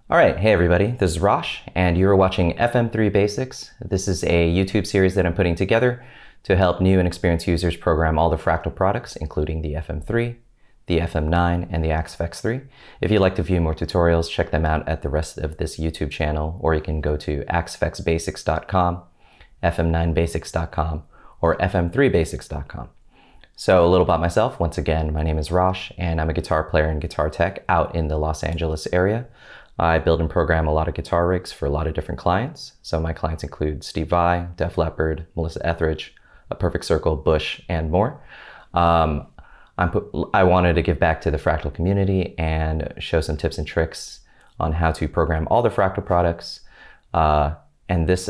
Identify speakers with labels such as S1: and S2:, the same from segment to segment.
S1: All right, hey everybody, this is Rosh, and you're watching FM3 Basics. This is a YouTube series that I'm putting together to help new and experienced users program all the Fractal products, including the FM3, the FM9, and the AXFX3. If you'd like to view more tutorials, check them out at the rest of this YouTube channel, or you can go to axfxbasics.com, fm9basics.com, or fm3basics.com. So a little about myself. Once again, my name is Rosh, and I'm a guitar player and guitar tech out in the Los Angeles area. I build and program a lot of guitar rigs for a lot of different clients. Some of my clients include Steve Vai, Leppard, Etheridge, A Perfect Circle, Bush, and more. I wanted to give back to the Fractal community and show some tips and tricks on how to program all the Fractal products. And this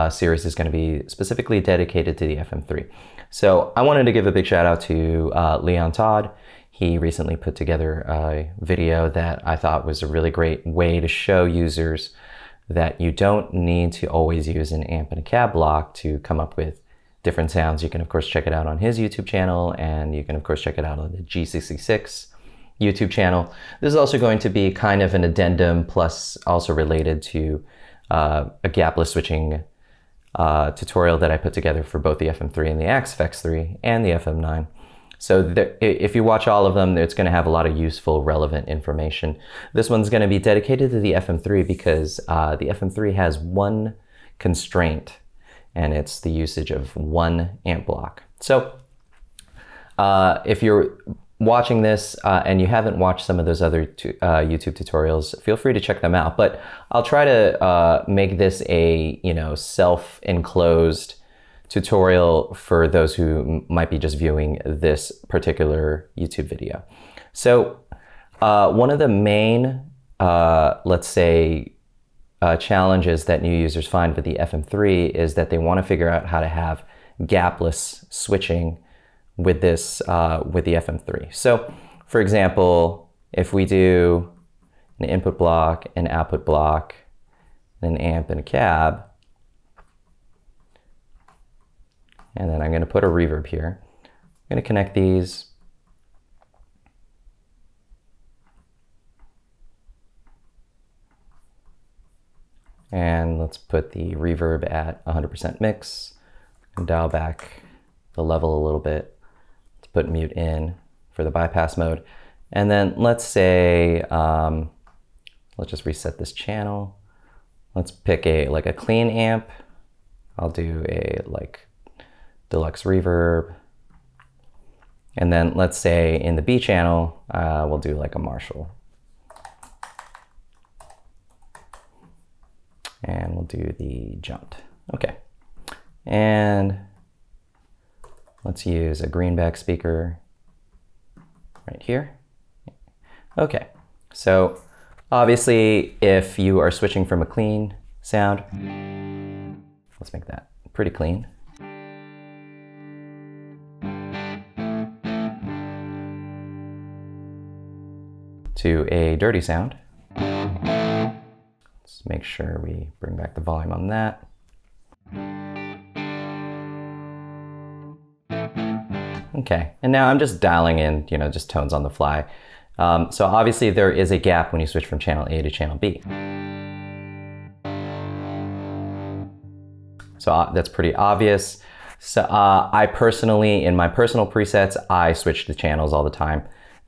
S1: series is going to be specifically dedicated to the FM3. So I wanted to give a big shout out to Leon Todd. He recently put together a video that I thought was a really great way to show users that you don't need to always use an amp and a cab block to come up with different sounds. You can of course check it out on his YouTube channel, and you can of course check it out on the G66 YouTube channel. This is also going to be kind of an addendum, plus also related to a gapless switching tutorial that I put together for both the FM3 and the AXFX3 and the FM9. So if you watch all of them, it's going to have a lot of useful, relevant information. This one's going to be dedicated to the FM3 because the FM3 has one constraint, and it's the usage of one amp block. So if you're watching this and you haven't watched some of those other YouTube tutorials, feel free to check them out. But I'll try to make this a self-enclosed tutorial for those who might be just viewing this particular YouTube video. So one of the main, let's say, challenges that new users find with the FM3 is that they want to figure out how to have gapless switching with this, with the FM3. So for example, if we do an input block, an output block, an amp and a cab, and then I'm going to put a reverb here. I'm going to connect these. And let's put the reverb at 100% mix and dial back the level a little bit. Let's put mute in for the bypass mode. And then let's say, let's just reset this channel. Let's pick a clean amp. I'll do a deluxe reverb. And then let's say in the B channel, we'll do like a Marshall. And we'll do the jump. Okay. And let's use a greenback speaker right here. Okay. So obviously if you are switching from a clean sound, let's make that pretty clean, to a dirty sound. Let's make sure we bring back the volume on that. Okay, and now I'm just dialing in, just tones on the fly. So obviously there is a gap when you switch from channel A to channel B. So that's pretty obvious. So I personally, in my personal presets, I switch the channels all the time.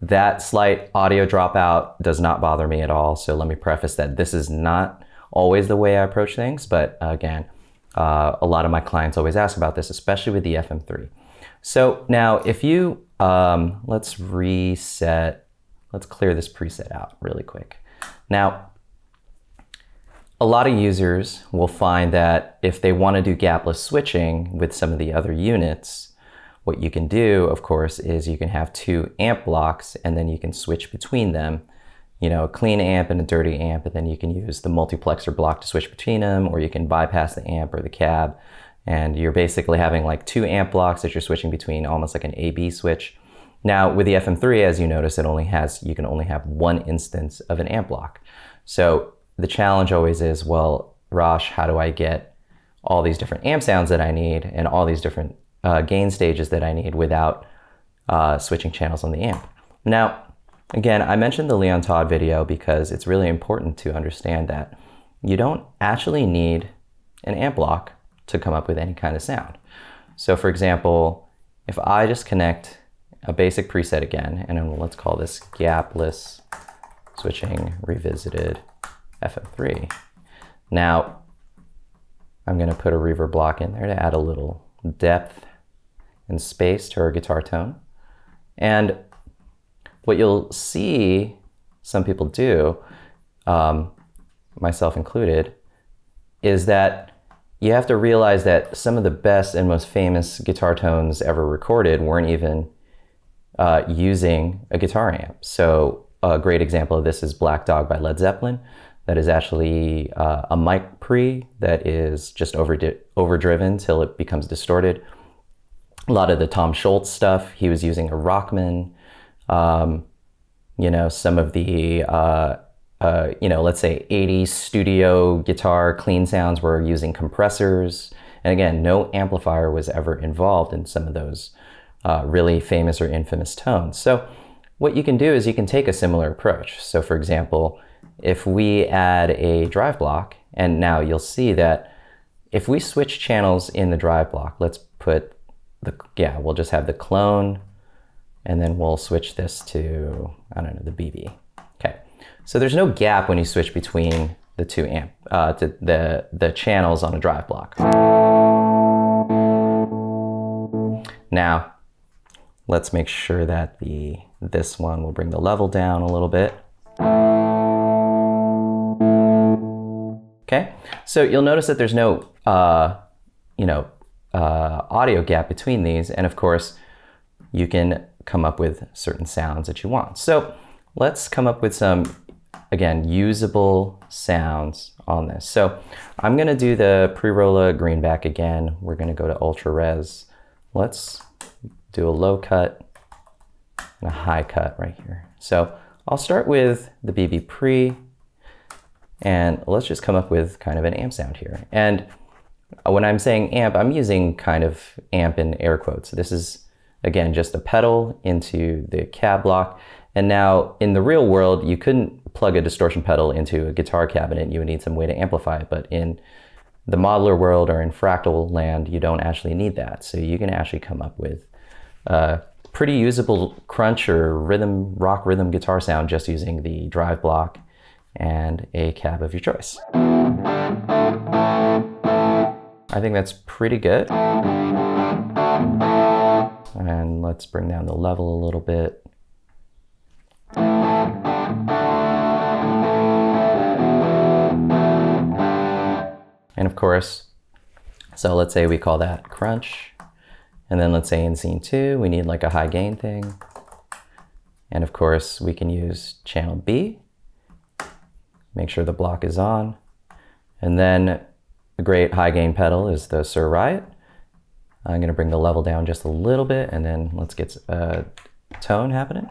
S1: That slight audio dropout does not bother me at all. So let me preface that this is not always the way I approach things, but again, a lot of my clients always ask about this, especially with the FM3. So now if you, let's reset, let's clear this preset out really quick. Now, a lot of users will find that if they want to do gapless switching with some of the other units, what you can do, of course, is you can have two amp blocks and then you can switch between them, a clean amp and a dirty amp, and then you can use the multiplexer block to switch between them, or you can bypass the amp or the cab, and you're basically having like two amp blocks that you're switching between, almost like an A-B switch. Now with the FM3, as you notice, you can only have one instance of an amp block. So the challenge always is, well, Rosh, how do I get all these different amp sounds that I need and all these different gain stages that I need without switching channels on the amp? Now, Again, I mentioned the Leon Todd video because it's really important to understand that you don't actually need an amp block to come up with any kind of sound. So for example, if I just connect a basic preset again, and then let's call this Gapless switching revisited FM3. Now, I'm gonna put a reverb block in there to add a little depth and space to our guitar tone. And what you'll see some people do, myself included, is that you have to realize that some of the best and most famous guitar tones ever recorded weren't even using a guitar amp. So a great example of this is Black Dog by Led Zeppelin. That is actually a mic pre that is just overdriven till it becomes distorted. A lot of the Tom Scholz stuff, he was using a Rockman. You know, some of the you know, let's say 80s studio guitar clean sounds were using compressors. And again, no amplifier was ever involved in some of those really famous or infamous tones. So what you can do is you can take a similar approach. So for example, if we add a drive block, and now you'll see that if we switch channels in the drive block, let's put the, yeah, we'll just have the clone, and then we'll switch this to, I don't know, the BB. Okay. So there's no gap when you switch between the two the channels on a drive block. Now, let's make sure that this one will bring the level down a little bit. Okay, so you'll notice that there's no you know, audio gap between these, and of course, you can come up with certain sounds that you want. So let's come up with some, again, usable sounds on this. So I'm gonna do the pre-rolla greenback again. We're gonna go to ultra res. Let's do a low cut and a high cut right here. So I'll start with the BB pre, and let's just come up with kind of an amp sound here. And when I'm saying amp, I'm using kind of amp in air quotes. This is, again, just a pedal into the cab block. And now in the real world, you couldn't plug a distortion pedal into a guitar cabinet. You would need some way to amplify it. But in the modeler world or in fractal land, you don't actually need that. So you can actually come up with a pretty usable crunch or rhythm, rock rhythm guitar sound just using the drive block and a cab of your choice. I think that's pretty good. And let's bring down the level a little bit. And of course, so let's say we call that crunch. And then let's say in scene 2, we need like a high gain thing. And of course, we can use channel B. Make sure the block is on. And then a great high gain pedal is the Sir Riot. I'm gonna bring the level down just a little bit, and then let's get a tone happening.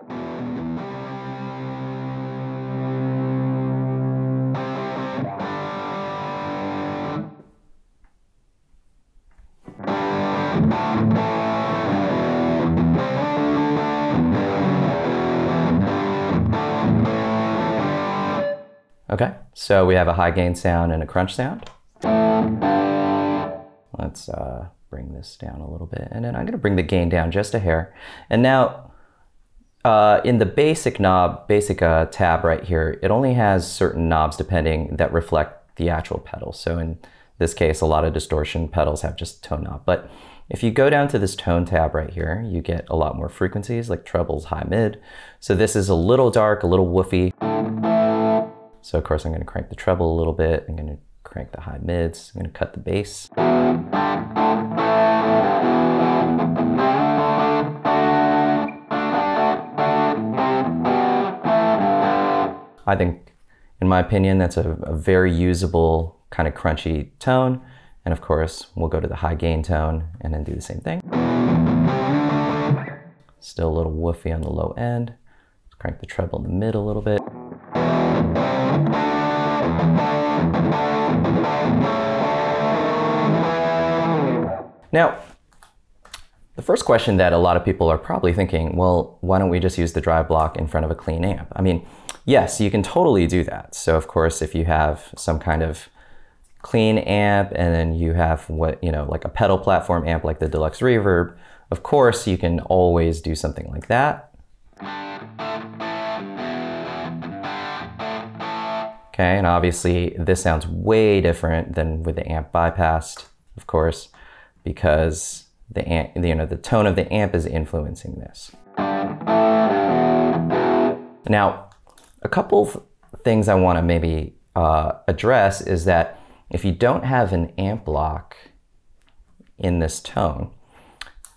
S1: Okay, so we have a high gain sound and a crunch sound. Let's bring this down a little bit, and then I'm gonna bring the gain down just a hair. And now in the basic knob, tab right here, it only has certain knobs that reflect the actual pedal. So in this case, a lot of distortion pedals have just tone knob. But if you go down to this tone tab right here, you get a lot more frequencies like trebles, high, mid. So this is a little dark, a little woofy. So of course I'm gonna crank the treble a little bit. I'm gonna crank the high mids. I'm gonna cut the bass. I think, in my opinion, that's a very usable kind of crunchy tone. And of course, we'll go to the high gain tone and then do the same thing. Still a little woofy on the low end. Let's crank the treble in the mid a little bit. Now, The first question that a lot of people are probably thinking, well, why don't we just use the drive block in front of a clean amp? I mean, yes, you can totally do that. So of course, if you have some kind of clean amp and then you have what, you know, like a pedal platform amp like the Deluxe Reverb, of course, you can always do something like that. Okay, and obviously this sounds way different than with the amp bypassed, of course, because the amp, you know, the tone of the amp is influencing this. Now, a couple things I want to maybe address is that if you don't have an amp block in this tone,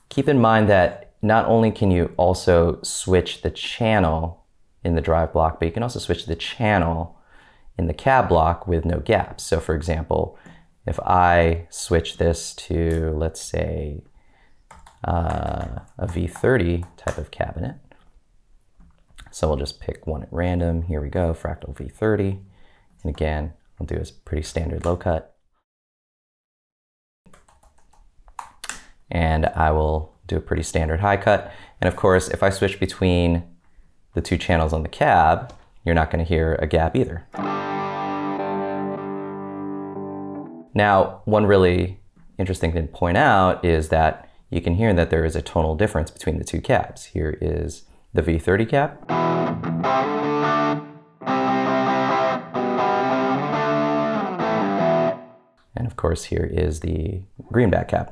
S1: keep in mind that not only can you also switch the channel in the drive block, but you can also switch the channel in the cab block with no gaps. So for example, if I switch this to, let's say, a V30 type of cabinet, so we'll just pick one at random. Here we go, Fractal V30. And again, I'll do a pretty standard low cut. And I will do a pretty standard high cut. And of course, if I switch between the two channels on the cab, you're not going to hear a gap either. Now, one really interesting thing to point out is that you can hear that there is a tonal difference between the two cabs. Here is the V30 cab. And of course, here is the greenback cab.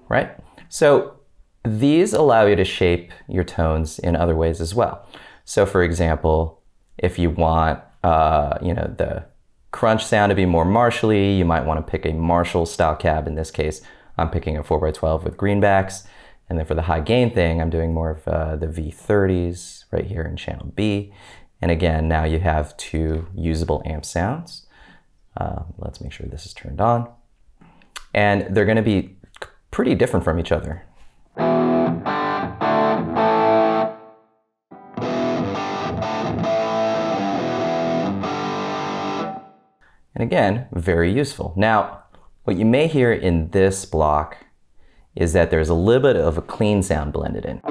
S1: Right? So these allow you to shape your tones in other ways as well. So for example, if you want you know, the crunch sound to be more Marshally, you might want to pick a Marshall style cab. In this case, I'm picking a 4x12 with greenbacks. And then for the high gain thing, I'm doing more of the V30s right here in channel B. And again, now you have two usable amp sounds. Let's make sure this is turned on. And they're going to be pretty different from each other. And again, very useful. Now, what you may hear in this block is that there's a little bit of a clean sound blended in.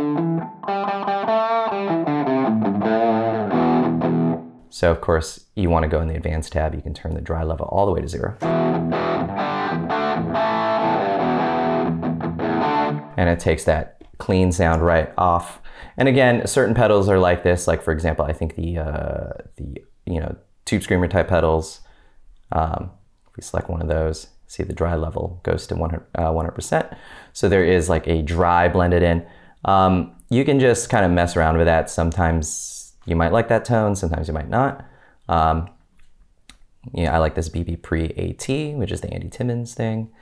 S1: So of course, you want to go in the advanced tab, you can turn the dry level all the way to 0. And it takes that clean sound right off. And again, certain pedals are like this, like for example, I think the you know, tube screamer type pedals, if we select one of those, see the dry level goes to 100%. So there is like a dry blended in. You can just kind of mess around with that. Sometimes you might like that tone, sometimes you might not. Yeah, I like this BB Pre-AT, which is the Andy Timmons thing.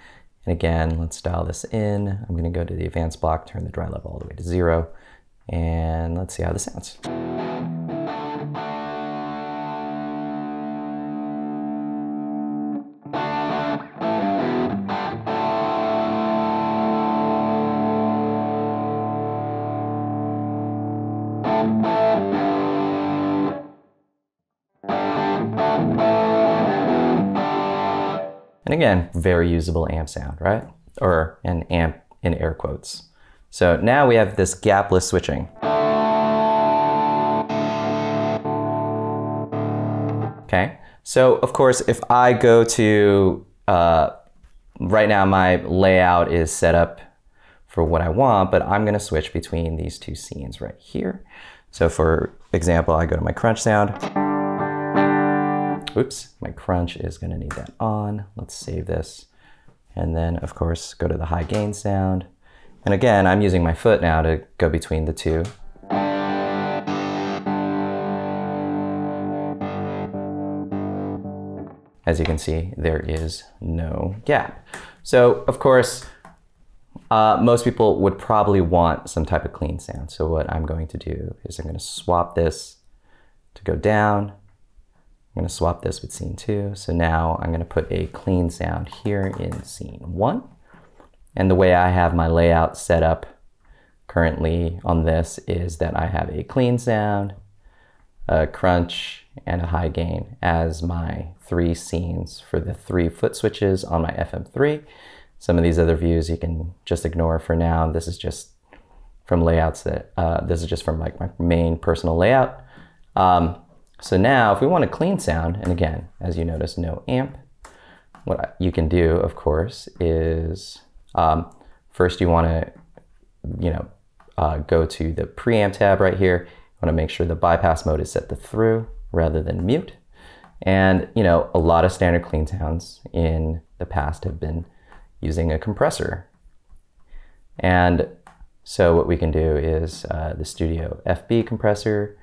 S1: And again, let's dial this in. I'm gonna go to the advanced block, turn the dry level all the way to 0, and let's see how this sounds. And again, very usable amp sound, right? Or an amp in air quotes. So now we have this gapless switching. Okay, so of course, if I go to, right now my layout is set up for what I want, but I'm gonna switch between these two scenes right here. So for example, I go to my crunch sound. Oops, my crunch is gonna need that on. Let's save this. And then of course, go to the high gain sound. And again, I'm using my foot now to go between the two. As you can see, there is no gap. So of course, most people would probably want some type of clean sound. So what I'm going to do is I'm gonna swap this to go down. I'm going to swap this with scene 2. So now I'm going to put a clean sound here in scene 1. And the way I have my layout set up currently on this is that I have a clean sound, a crunch, and a high gain as my 3 scenes for the 3 foot switches on my FM3. Some of these other views you can just ignore for now. This is just from layouts that, this is just from like my main personal layout. So now if we want a clean sound, and again, as you notice, no amp, what you can do, of course, is first you want to, go to the preamp tab right here. You want to make sure the bypass mode is set to through rather than mute. And, a lot of standard clean sounds in the past have been using a compressor. And so what we can do is the Studio FB compressor.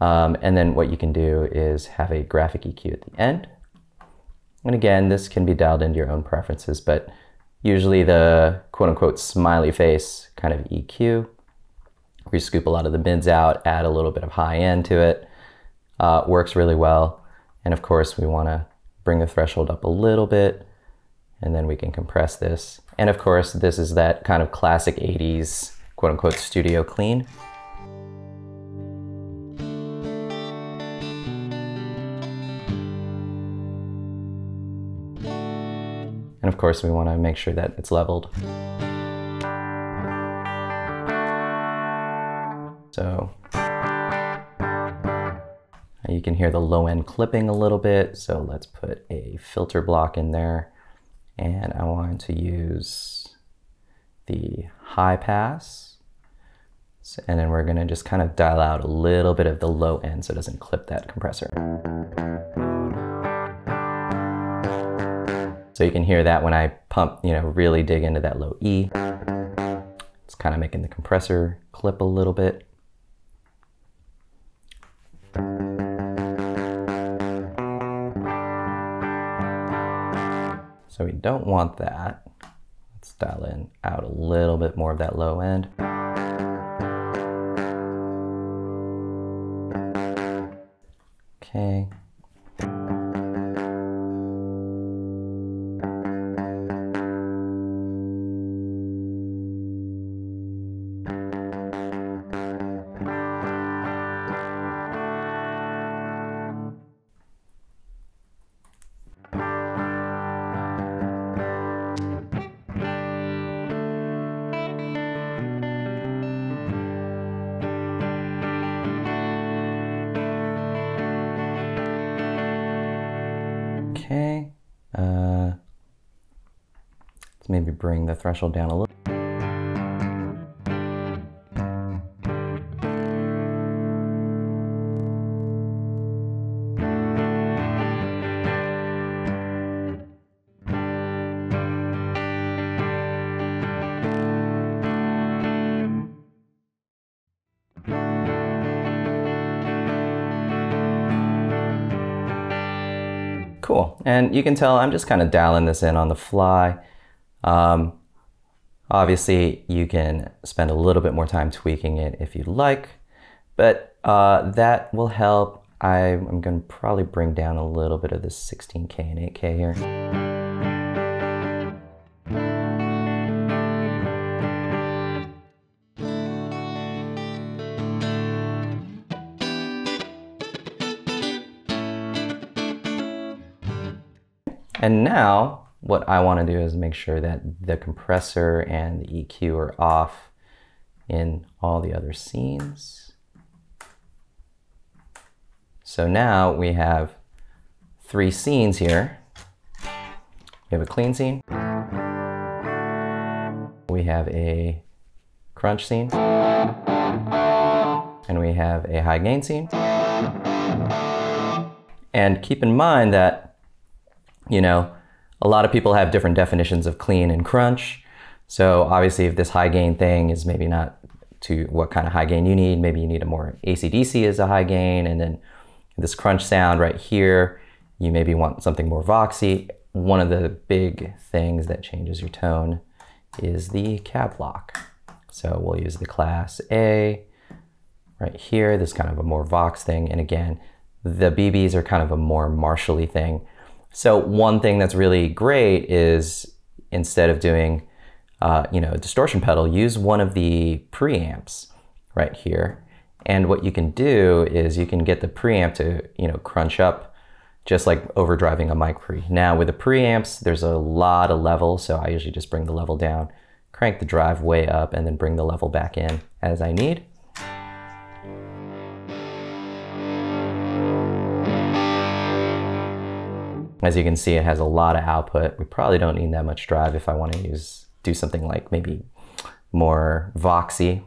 S1: And then what you can do is have a graphic EQ at the end. And again, this can be dialed into your own preferences, but usually the quote unquote smiley face kind of EQ, we scoop a lot of the mids out, add a little bit of high end to it, works really well. And of course we want to bring the threshold up a little bit, and then we can compress this. And of course, this is that kind of classic 80s quote unquote studio clean. And of course, we want to make sure that it's leveled. So you can hear the low end clipping a little bit. So let's put a filter block in there. And I want to use the high pass. And then we're going to just kind of dial out a little bit of the low end so it doesn't clip that compressor. So you can hear that when I pump, really dig into that low E. It's kind of making the compressor clip a little bit. So we don't want that. Let's dial in out a little bit more of that low end. Okay. Okay, let's maybe bring the threshold down a little. Cool, and you can tell I'm just kind of dialing this in on the fly. Obviously, you can spend a little bit more time tweaking it if you'd like, but that will help. I'm going to probably bring down a little bit of this 16K and 8K here. And now what I want to do is make sure that the compressor and the EQ are off in all the other scenes. So now we have 3 scenes here. We have a clean scene. We have a crunch scene. And we have a high gain scene. And keep in mind that a lot of people have different definitions of clean and crunch. So obviously if this high gain thing is maybe not to what kind of high gain you need, maybe you need a more AC/DC as a high gain, and then this crunch sound right here, you maybe want something more Voxy. One of the big things that changes your tone is the cab lock. So we'll use the class A right here, this kind of a more Vox thing. And again, the BBs are kind of a more Marshally thing. So one thing that's really great is instead of doing, a distortion pedal, use one of the preamps right here. And what you can do is you can get the preamp to, crunch up just like overdriving a mic pre. Now with the preamps, there's a lot of level, so I usually just bring the level down, crank the drive way up, and then bring the level back in as I need. As you can see, it has a lot of output. We probably don't need that much drive if I want to do something like maybe more Voxy.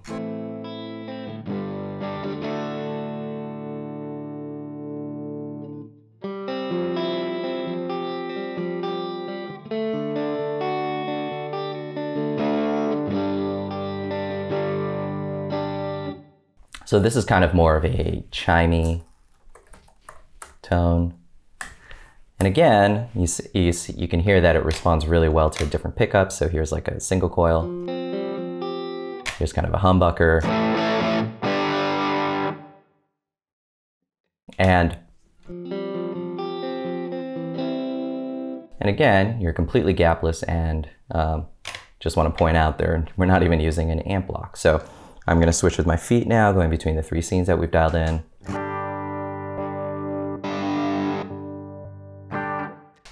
S1: So this is kind of more of a chimey tone. And again, you can hear that it responds really well to different pickups. So here's like a single coil. Here's kind of a humbucker. And again, you're completely gapless, and just want to point out there, we're not even using an amp block. So I'm going to switch with my feet now, going between the 3 scenes that we've dialed in.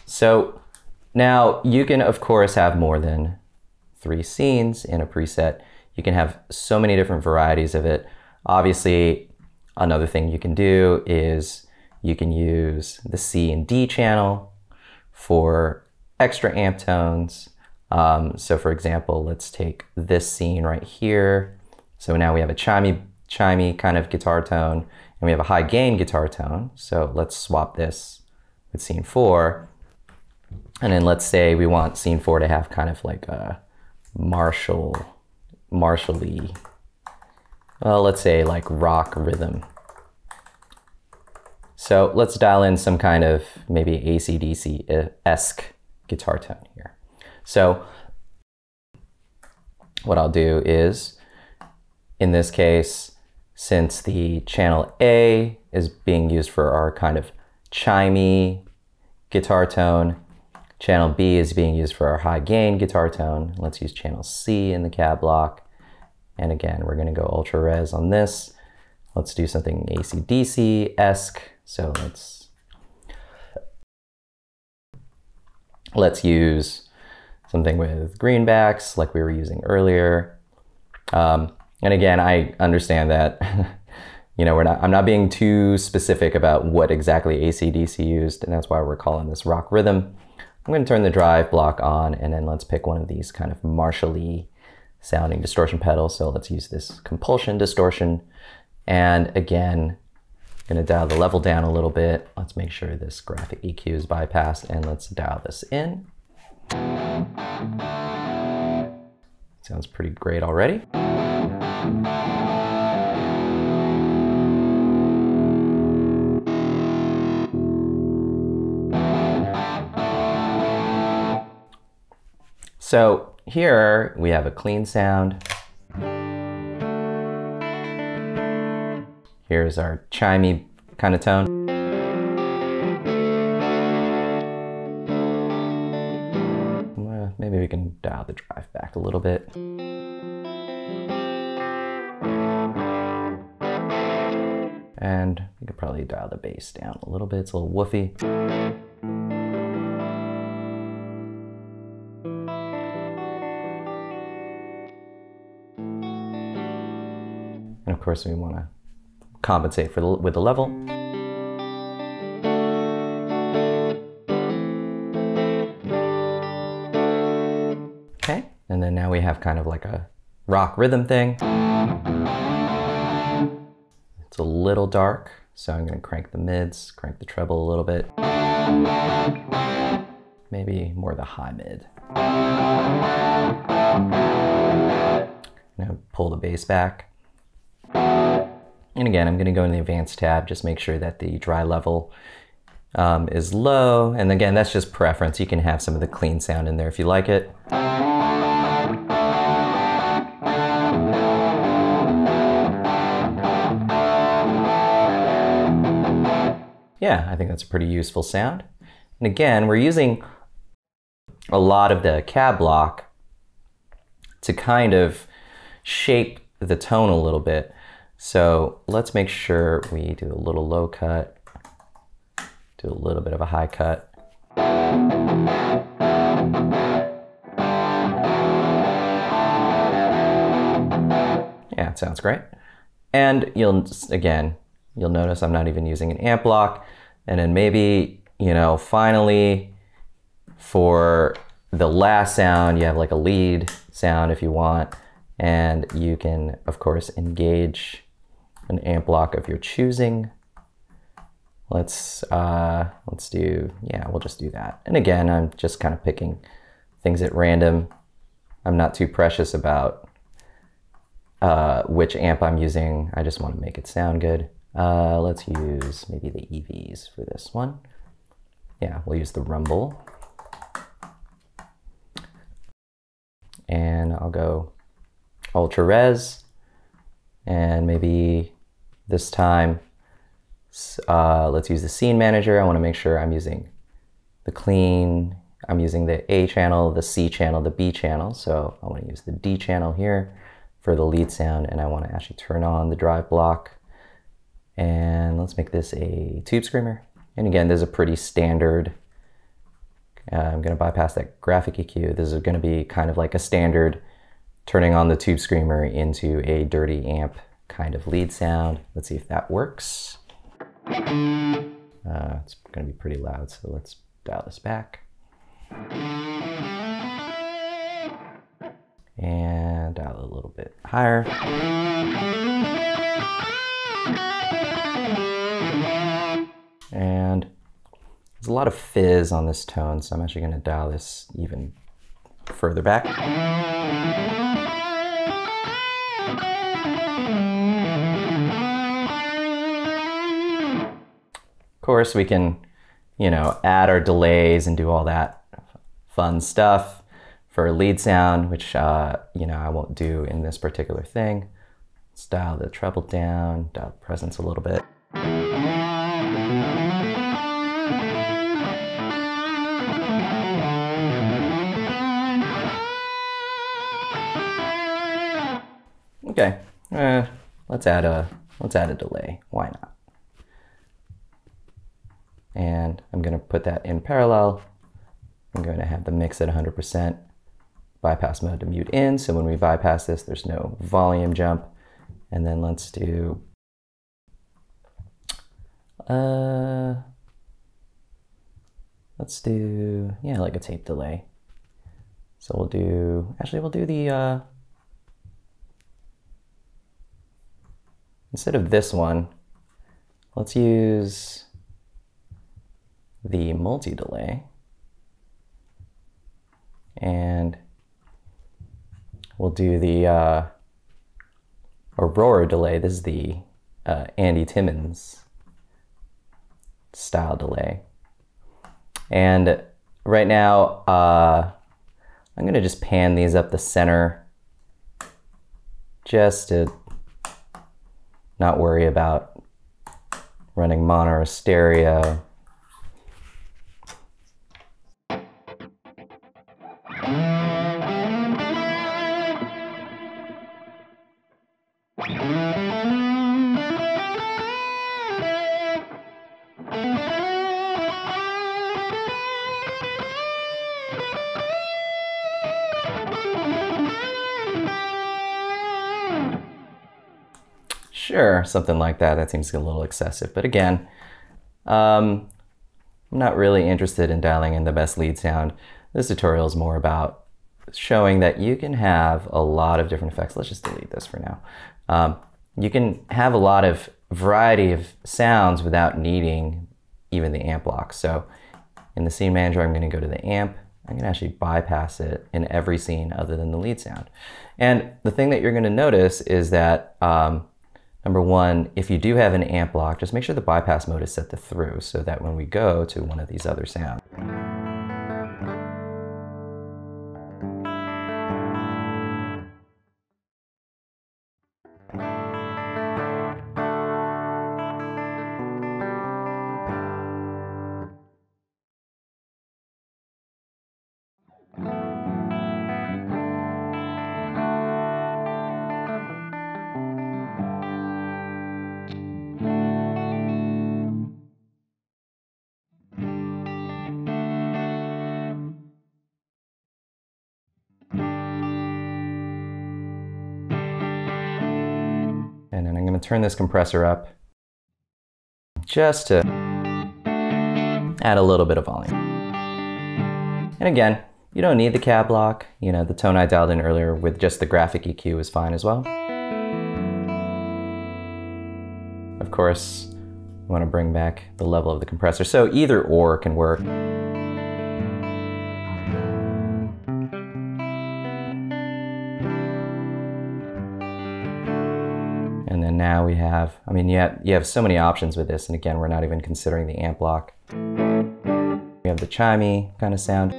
S1: So now you can, of course, have more than 3 scenes in a preset. You can have so many different varieties of it. Obviously, another thing you can do is you can use the C and D channel for extra amp tones. So for example, let's take this scene right here. So now we have a chimey kind of guitar tone, and we have a high gain guitar tone. So let's swap this with scene 4. And then let's say we want scene 4 to have kind of like a Marshally, well, let's say like rock rhythm. So let's dial in some kind of maybe AC/DC-esque guitar tone here. So what I'll do is, in this case, since the channel A is being used for our kind of chimey guitar tone, channel B is being used for our high gain guitar tone. Let's use channel C in the cab block. And again, we're gonna go ultra res on this. Let's do something AC/DC-esque. So let's use something with greenbacks like we were using earlier. And again, I understand that, I'm not being too specific about what exactly AC/DC used, and that's why we're calling this rock rhythm. I'm going to turn the drive block on, and then let's pick one of these kind of Marshally sounding distortion pedals. So let's use this compulsion distortion. And again, I'm going to dial the level down a little bit. Let's make sure this graphic EQ is bypassed, and let's dial this in. Sounds pretty great already. So here we have a clean sound. Here's our chimey kind of tone. Well, maybe we can dial the drive back a little bit. And you could probably dial the bass down a little bit. It's a little woofy. And of course, we want to compensate with the level. Okay, and then now we have kind of like a rock rhythm thing. It's a little dark, so I'm going to crank the mids, crank the treble a little bit. Maybe more the high mid. Now pull the bass back. And again, I'm going to go in the advanced tab, just make sure that the dry level is low. And again, that's just preference. You can have some of the clean sound in there if you like it. Yeah, I think that's a pretty useful sound. And again, we're using a lot of the cab block to kind of shape the tone a little bit. So let's make sure we do a little low cut, do a little bit of a high cut. Yeah, it sounds great. And you'll notice I'm not even using an amp block. And then maybe, you know, finally for the last sound, you have like a lead sound if you want, and you can, of course, engage an amp block of your choosing. Let's do, yeah, we'll just do that. And again, I'm just kind of picking things at random. I'm not too precious about which amp I'm using. I just want to make it sound good. Let's use maybe the EVs for this one. Yeah, we'll use the Rumble. And I'll go ultra res, and maybe this time let's use the scene manager. I want to make sure I'm using the clean, I'm using the A channel, the C channel, the B channel. So I want to use the D channel here for the lead sound, and I want to actually turn on the drive block. And let's make this a tube screamer. And again, this is a pretty standard, I'm going to bypass that graphic EQ. This is going to be kind of like a standard turning on the tube screamer into a dirty amp kind of lead sound. Let's see if that works. It's going to be pretty loud, so let's dial this back. And dial it a little bit higher. And there's a lot of fizz on this tone, so I'm actually going to dial this even further back. Of course, we can, you know, add our delays and do all that fun stuff for lead sound, which, you know, I won't do in this particular thing. Let's dial the treble down, dial the presence a little bit. Okay, let's add a delay. Why not? And I'm going to put that in parallel. I'm going to have the mix at 100%, bypass mode to mute in. So when we bypass this, there's no volume jump. And then let's do yeah, like a tape delay. So we'll do the instead of this one, let's use the multi-delay, and we'll do the Aurora delay. This is the Andy Timmons style delay. And right now, I'm gonna just pan these up the center just to not worry about running mono or stereo. Sure, something like that. That seems a little excessive. But again, I'm not really interested in dialing in the best lead sound. This tutorial is more about showing that you can have a lot of different effects. Let's just delete this for now. You can have a lot of variety of sounds without needing even the amp block. So in the scene manager, I'm going to go to the amp. I'm going to actually bypass it in every scene other than the lead sound. And the thing that you're going to notice is that number one, if you do have an amp block, just make sure the bypass mode is set to through so that when we go to one of these other sounds, going to turn this compressor up just to add a little bit of volume. And again, you don't need the cab block. You know, the tone I dialed in earlier with just the graphic EQ is fine as well. Of course, you want to bring back the level of the compressor. So either or can work. And then now we have, I mean, you have so many options with this. And again, we're not even considering the amp block. We have the chimey kind of sound.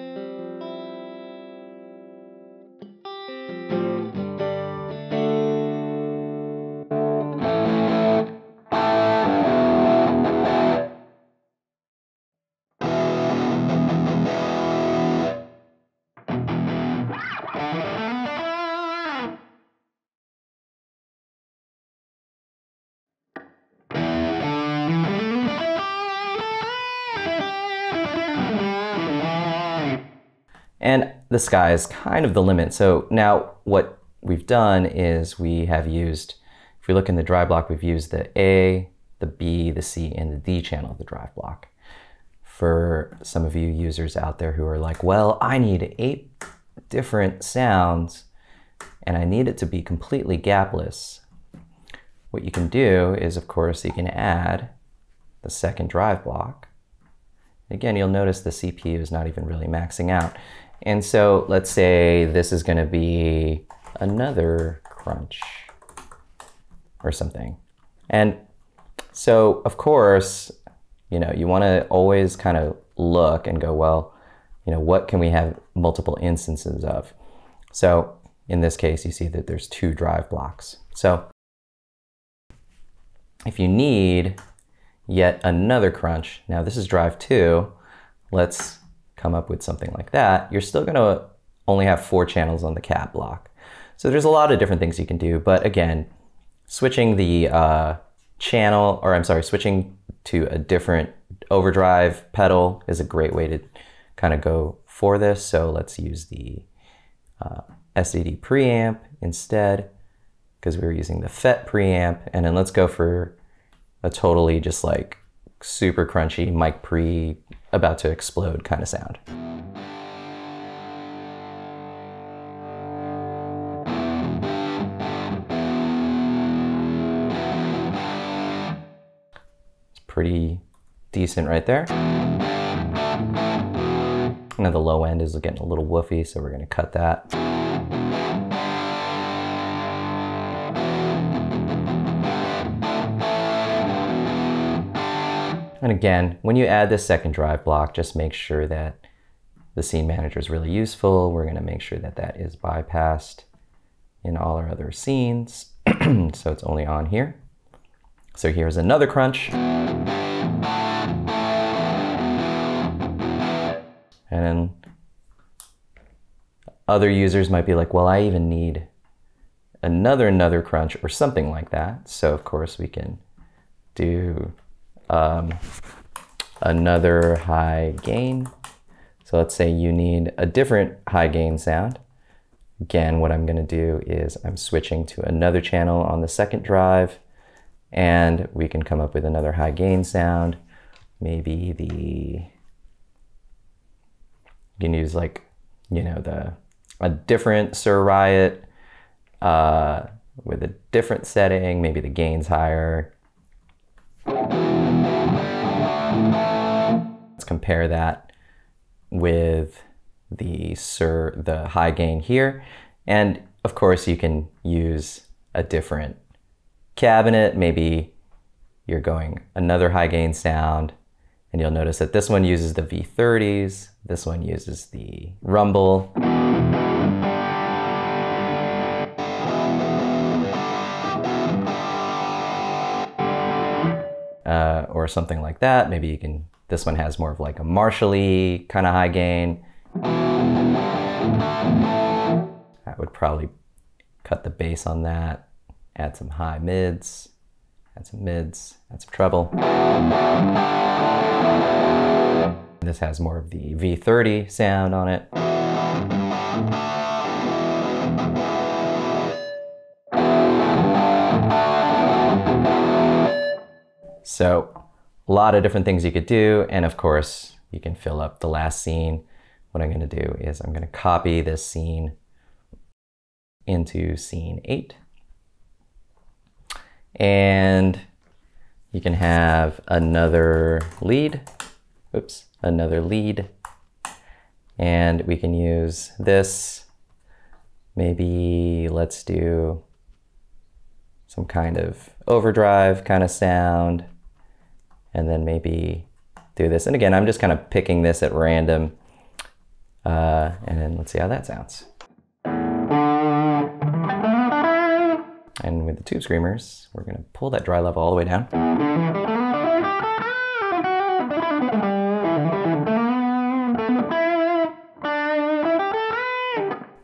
S1: And the sky is kind of the limit. So now what we've done is we have used, if we look in the drive block, we've used the A, the B, the C, and the D channel of the drive block. For some of you users out there who are like, well, I need 8 different sounds and I need it to be completely gapless. What you can do is, of course, you can add the second drive block. Again, you'll notice the CPU is not even really maxing out. And so let's say this is going to be another crunch or something. And so, of course, you know, you want to always kind of look and go, well, you know, what can we have multiple instances of? So in this case, you see that there's 2 drive blocks. So if you need yet another crunch, now this is drive 2, let's come up with something like that. You're still going to only have 4 channels on the cab block. So there's a lot of different things you can do, but again, switching the switching to a different overdrive pedal is a great way to kind of go for this. So let's use the SDD preamp instead, because we were using the FET preamp, and then let's go for a totally just like super crunchy mic pre about to explode kind of sound. It's pretty decent right there. Now the low end is getting a little woofy, so we're going to cut that. And again, when you add this second drive block, just make sure that the scene manager is really useful. We're going to make sure that that is bypassed in all our other scenes. So it's only on here. So here's another crunch. And then other users might be like, well, I even need another crunch or something like that. So of course we can do another high gain. So let's say you need a different high gain sound. Again, what I'm going to do is I'm switching to another channel on the second drive, and we can come up with another high gain sound. Maybe you can use, like, you know, a different Sir Riot with a different setting. Maybe the gain's higher. Let's compare that with the high gain here. And of course you can use a different cabinet. Maybe you're going another high gain sound, and you'll notice that this one uses the V30s, this one uses the rumble. Or something like that. Maybe you can, this one has more of like a Marshally kind of high gain. I would probably cut the bass on that, add some high mids, add some mids, add some treble. This has more of the V30 sound on it. So a lot of different things you could do. And of course, you can fill up the last scene. What I'm going to do is I'm going to copy this scene into scene 8. And you can have another lead. Oops, another lead. And we can use this. Maybe let's do some kind of overdrive kind of sound. And then maybe do this. And again, I'm just kind of picking this at random. And then let's see how that sounds. And with the tube screamers, we're going to pull that dry level all the way down.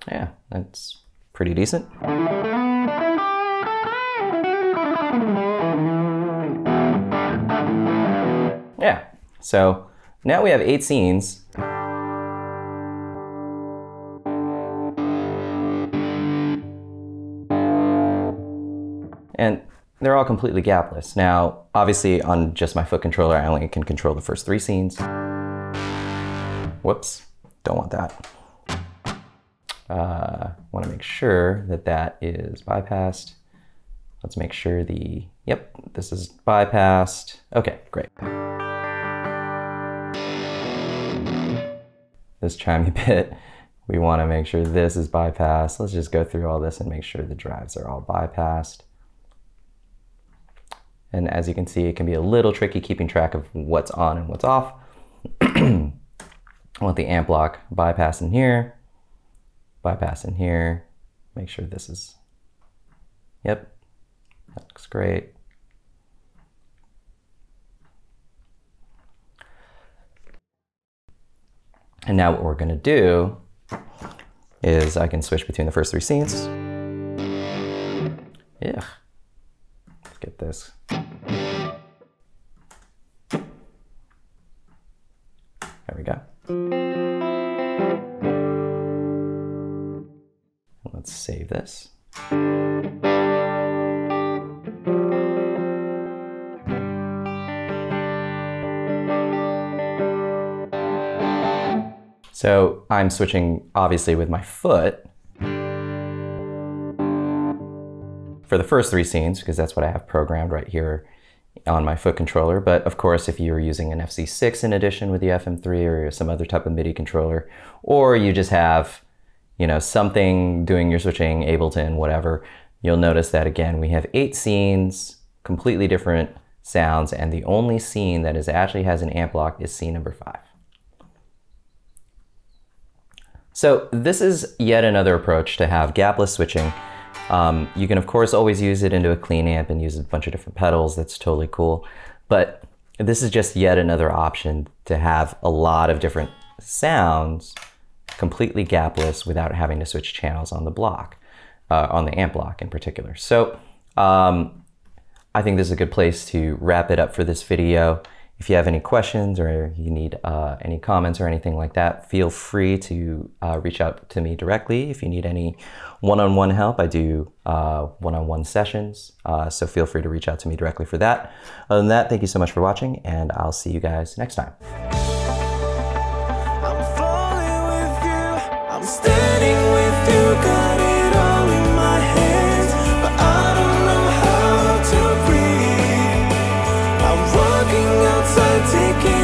S1: Yeah, that's pretty decent. Yeah, so now we have 8 scenes. And they're all completely gapless. Now, obviously on just my foot controller, I only can control the first 3 scenes. Whoops, don't want that. Want to make sure that that is bypassed. Let's make sure yep, this is bypassed. Okay, great. This chimey bit, we want to make sure this is bypassed. Let's just go through all this and make sure the drives are all bypassed. And as you can see, it can be a little tricky keeping track of what's on and what's off. I want the amp block bypass in here, bypass in here. Make sure this is, yep, that looks great. And now what we're gonna do is I can switch between the first 3 scenes. Yeah. Let's get this. There we go. Let's save this. So I'm switching obviously with my foot for the first 3 scenes because that's what I have programmed right here on my foot controller. But of course, if you're using an FC6 in addition with the FM3 or some other type of MIDI controller, or you just have, you know, something doing your switching, Ableton, whatever, you'll notice that again, we have 8 scenes, completely different sounds, and the only scene that actually has an amp block is scene number 5. So this is yet another approach to have gapless switching. You can of course always use it into a clean amp and use a bunch of different pedals. That's totally cool. But this is just yet another option to have a lot of different sounds completely gapless without having to switch channels on the block, on the amp block in particular. So I think this is a good place to wrap it up for this video. If you have any questions or you need any comments or anything like that, feel free to reach out to me directly. If you need any one-on-one help, I do one-on-one sessions, so feel free to reach out to me directly for that. Other than that, thank you so much for watching, and I'll see you guys next time. I'm falling with you, I'm standing with you, got it all in my hands, but I don't know how to breathe. I'm walking outside, taking